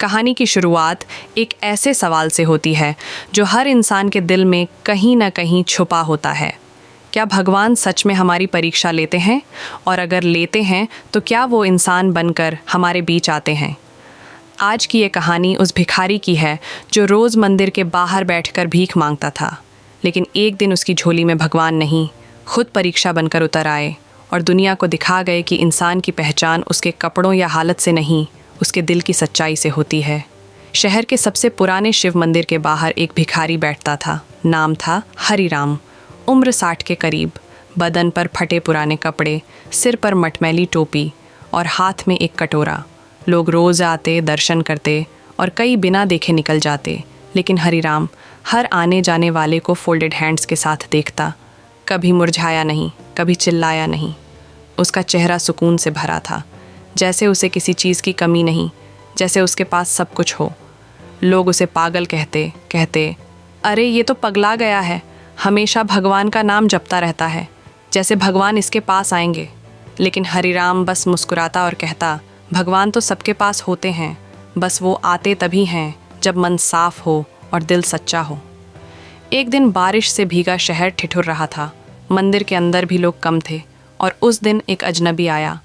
कहानी की शुरुआत एक ऐसे सवाल से होती है जो हर इंसान के दिल में कहीं ना कहीं छुपा होता है। क्या भगवान सच में हमारी परीक्षा लेते हैं? और अगर लेते हैं तो क्या वो इंसान बनकर हमारे बीच आते हैं? आज की ये कहानी उस भिखारी की है जो रोज़ मंदिर के बाहर बैठकर भीख मांगता था, लेकिन एक दिन उसकी झोली में भगवान नहीं, खुद परीक्षा बनकर उतर आए और दुनिया को दिखा गए कि इंसान की पहचान उसके कपड़ों या हालत से नहीं, उसके दिल की सच्चाई से होती है। शहर के सबसे पुराने शिव मंदिर के बाहर एक भिखारी बैठता था। नाम था हरिराम। उम्र 60 के करीब, बदन पर फटे पुराने कपड़े, सिर पर मटमैली टोपी और हाथ में एक कटोरा। लोग रोज़ आते, दर्शन करते और कई बिना देखे निकल जाते, लेकिन हरिराम हर आने जाने वाले को फोल्डेड हैंड्स के साथ देखता। कभी मुरझाया नहीं, कभी चिल्लाया नहीं। उसका चेहरा सुकून से भरा था, जैसे उसे किसी चीज़ की कमी नहीं, जैसे उसके पास सब कुछ हो। लोग उसे पागल कहते, अरे ये तो पगला गया है, हमेशा भगवान का नाम जपता रहता है, जैसे भगवान इसके पास आएंगे। लेकिन हरिराम बस मुस्कुराता और कहता, भगवान तो सबके पास होते हैं, बस वो आते तभी हैं जब मन साफ हो और दिल सच्चा हो। एक दिन बारिश से भीगा शहर ठिठुर रहा था। मंदिर के अंदर भी लोग कम थे और उस दिन एक अजनबी आया,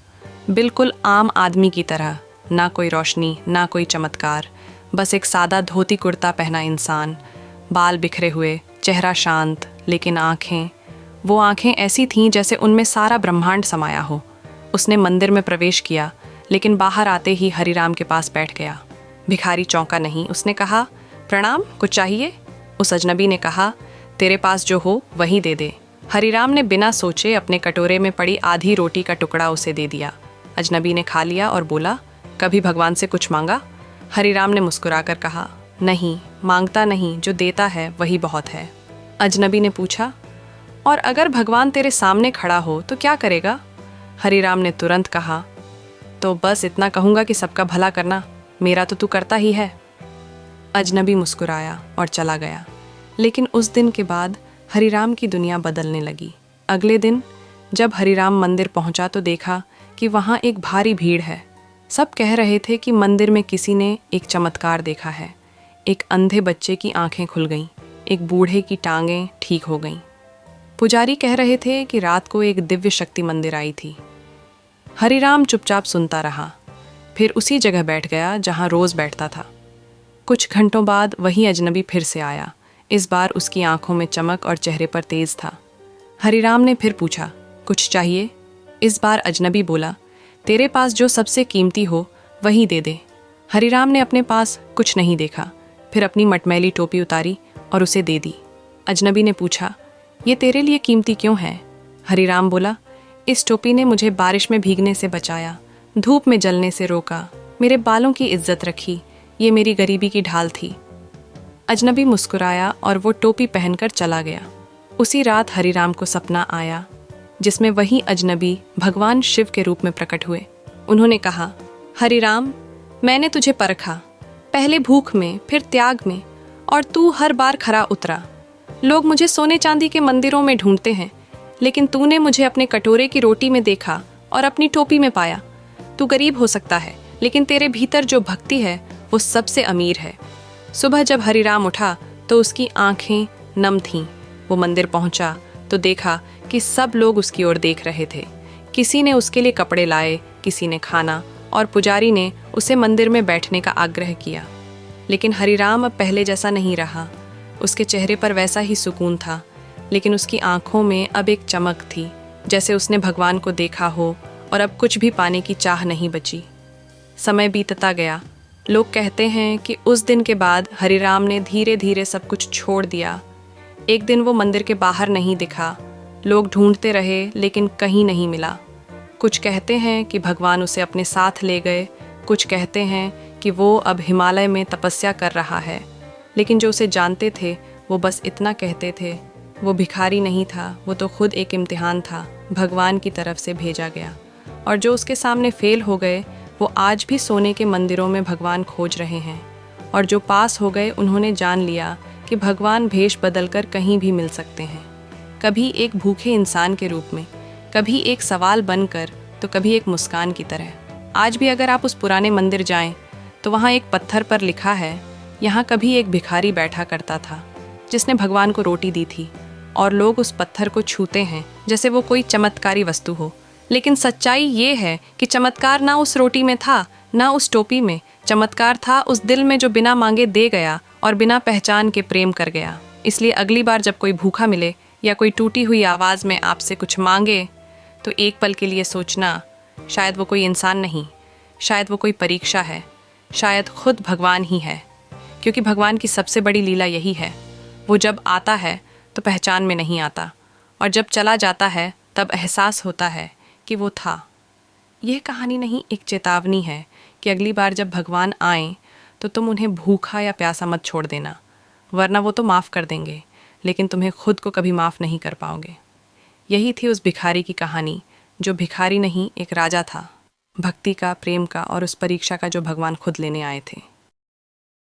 बिल्कुल आम आदमी की तरह। ना कोई रोशनी, ना कोई चमत्कार, बस एक सादा धोती कुर्ता पहना इंसान, बाल बिखरे हुए, चेहरा शांत, लेकिन वो आंखें ऐसी थीं जैसे उनमें सारा ब्रह्मांड समाया हो। उसने मंदिर में प्रवेश किया, लेकिन बाहर आते ही हरिराम के पास बैठ गया। भिखारी चौंका नहीं। उसने कहा, प्रणाम, कुछ चाहिए? उस अजनबी ने कहा, तेरे पास जो हो वही दे दे। हरिराम ने बिना सोचे अपने कटोरे में पड़ी आधी रोटी का टुकड़ा उसे दे दिया। अजनबी ने खा लिया और बोला, कभी भगवान से कुछ मांगा? हरिराम ने मुस्कुराकर कहा, नहीं, मांगता नहीं, जो देता है वही बहुत है। अजनबी ने पूछा, और अगर भगवान तेरे सामने खड़ा हो तो क्या करेगा? हरिराम ने तुरंत कहा, तो बस इतना कहूँगा कि सबका भला करना, मेरा तो तू करता ही है। अजनबी मुस्कुराया और चला गया। लेकिन उस दिन के बाद हरिराम की दुनिया बदलने लगी। अगले दिन जब हरिराम मंदिर पहुंचा तो देखा कि वहाँ एक भारी भीड़ है। सब कह रहे थे कि मंदिर में किसी ने एक चमत्कार देखा है। एक अंधे बच्चे की आंखें खुल गईं, एक बूढ़े की टांगें ठीक हो गईं। पुजारी कह रहे थे कि रात को एक दिव्य शक्ति मंदिर आई थी। हरिराम चुपचाप सुनता रहा, फिर उसी जगह बैठ गया जहाँ रोज़ बैठता था। कुछ घंटों बाद वही अजनबी फिर से आया। इस बार उसकी आंखों में चमक और चेहरे पर तेज था। हरिराम ने फिर पूछा, कुछ चाहिए? इस बार अजनबी बोला, तेरे पास जो सबसे कीमती हो वही दे दे। हरिराम ने अपने पास कुछ नहीं देखा, फिर अपनी मटमैली टोपी उतारी और उसे दे दी। अजनबी ने पूछा, ये तेरे लिए कीमती क्यों है? हरिराम बोला, इस टोपी ने मुझे बारिश में भीगने से बचाया, धूप में जलने से रोका, मेरे बालों की इज्जत रखी, ये मेरी गरीबी की ढाल थी। अजनबी मुस्कुराया और वो टोपी पहनकर चला गया। उसी रात हरिराम को सपना आया, जिसमें वही अजनबी भगवान शिव के रूप में प्रकट हुए। उन्होंने कहा, हरिराम, मैंने तुझे परखा, पहले भूख में, फिर त्याग में, और तू हर बार खरा उतरा। लोग मुझे सोने चांदी के मंदिरों में ढूंढते हैं, लेकिन तूने मुझे अपने कटोरे की रोटी में देखा और अपनी टोपी में पाया। तू गरीब हो सकता है, लेकिन तेरे भीतर जो भक्ति है वो सबसे अमीर है। सुबह जब हरिराम उठा तो उसकी आंखें नम थीं। वो मंदिर पहुंचा तो देखा कि सब लोग उसकी ओर देख रहे थे। किसी ने उसके लिए कपड़े लाए, किसी ने खाना, और पुजारी ने उसे मंदिर में बैठने का आग्रह किया। लेकिन हरिराम अब पहले जैसा नहीं रहा। उसके चेहरे पर वैसा ही सुकून था, लेकिन उसकी आंखों में अब एक चमक थी, जैसे उसने भगवान को देखा हो और अब कुछ भी पाने की चाह नहीं बची। समय बीतता गया। लोग कहते हैं कि उस दिन के बाद हरिराम ने धीरे धीरे सब कुछ छोड़ दिया। एक दिन वो मंदिर के बाहर नहीं दिखा। लोग ढूंढते रहे, लेकिन कहीं नहीं मिला। कुछ कहते हैं कि भगवान उसे अपने साथ ले गए, कुछ कहते हैं कि वो अब हिमालय में तपस्या कर रहा है। लेकिन जो उसे जानते थे वो बस इतना कहते थे, वो भिखारी नहीं था, वो तो खुद एक इम्तिहान था, भगवान की तरफ से भेजा गया। और जो उसके सामने फेल हो गए वो आज भी सोने के मंदिरों में भगवान खोज रहे हैं। और जो पास हो गए उन्होंने जान लिया कि भगवान भेष बदलकर कहीं भी मिल सकते हैं, कभी एक भूखे इंसान के रूप में, कभी एक सवाल बनकर, तो कभी एक मुस्कान की तरह। आज भी अगर आप उस पुराने मंदिर जाएं तो वहाँ एक पत्थर पर लिखा है, यहाँ कभी एक भिखारी बैठा करता था जिसने भगवान को रोटी दी थी, और लोग उस पत्थर को छूते हैं जैसे वो कोई चमत्कारी वस्तु हो। लेकिन सच्चाई ये है कि चमत्कार ना उस रोटी में था, ना उस टोपी में। चमत्कार था उस दिल में जो बिना मांगे दे गया और बिना पहचान के प्रेम कर गया। इसलिए अगली बार जब कोई भूखा मिले या कोई टूटी हुई आवाज़ में आपसे कुछ मांगे, तो एक पल के लिए सोचना, शायद वो कोई इंसान नहीं, शायद वो कोई परीक्षा है, शायद खुद भगवान ही है। क्योंकि भगवान की सबसे बड़ी लीला यही है, वो जब आता है तो पहचान में नहीं आता, और जब चला जाता है तब एहसास होता है कि वो था। यह कहानी नहीं, एक चेतावनी है कि अगली बार जब भगवान आए तो तुम उन्हें भूखा या प्यासा मत छोड़ देना, वरना वो तो माफ़ कर देंगे, लेकिन तुम्हें खुद को कभी माफ़ नहीं कर पाओगे। यही थी उस भिखारी की कहानी, जो भिखारी नहीं, एक राजा था, भक्ति का, प्रेम का और उस परीक्षा का जो भगवान खुद लेने आए थे।